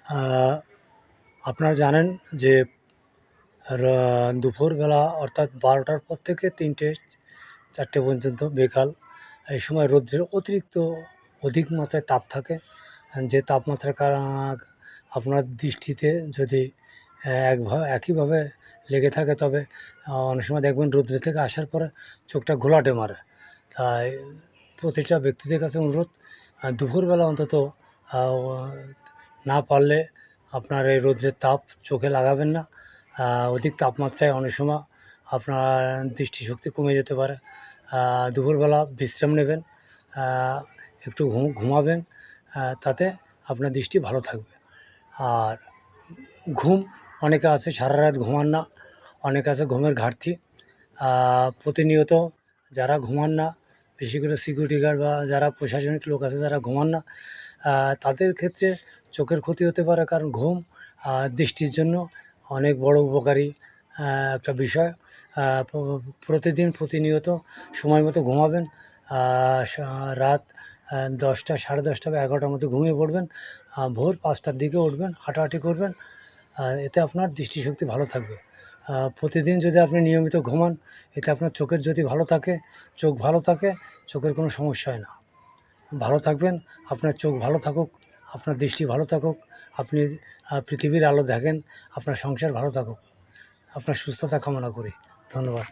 আহ, আপনারা জানেন যে দুপুরবেলা অর্থাৎ 12টার পর থেকে 3টে 4টে পর্যন্ত বিকাল এই সময় রৌদ্রের অধিক মাত্রায় তাপ থাকে। যে তাপমাত্রার আপনার দৃষ্টিতে যদি একইভাবে লেগে থাকে, তবে অনেক সময় দেখবেন রৌদ্র থেকে আসার পরে চোখটা ঘোলাটে মারে। তাই প্রতিটা ব্যক্তিদের কাছে অনুরোধ, দুপুরবেলা অন্তত আহ, না পারলে আপনার এই রৌদ্রের তাপ চোখে লাগাবেন না। অধিক তাপমাত্রায় অনেক সময় আপনার দৃষ্টিশক্তি কমে যেতে পারে। দুপুরবেলা বিশ্রাম নেবেন, আহ, একটু ঘুমাবেন, তাতে আপনার দৃষ্টি ভালো থাকবে। আর ঘুম, অনেকে আছে সারা রাত ঘুমান না, অনেকে আছে ঘুমের ঘাটতি। প্রতিনিয়ত যারা ঘুমান না, বিশেষ করে সিকিউরিটি গার্ড বা যারা প্রশাসনিক লোক আছে যারা ঘুমান না, তাদের ক্ষেত্রে চোখের ক্ষতি হতে পারে। কারণ ঘুম দৃষ্টির জন্য অনেক বড় উপকারী একটা বিষয়। প্রতিনিয়ত সময় মতো ঘুমাবেন। রাত 10টা, 10:30 বা 11টার মধ্যে ঘুমিয়ে পড়বেন। ভোর 5টার দিকে উঠবেন, হাঁটাহাঁটি করবেন। এতে আপনার দৃষ্টিশক্তি ভালো থাকবে। প্রতিদিন যদি আপনি নিয়মিত ঘুমান, এতে আপনার চোখের যদি ভালো থাকে, চোখ ভালো থাকে, চোখের কোনো সমস্যা হয় না। ভালো থাকবেন, আপনার চোখ ভালো থাকুক, আপনার দৃষ্টি ভালো থাকুক, আপনি পৃথিবীর আলো দেখেন, আপনার সংসার ভালো থাকুক। আপনার সুস্থতা কামনা করি। ধন্যবাদ।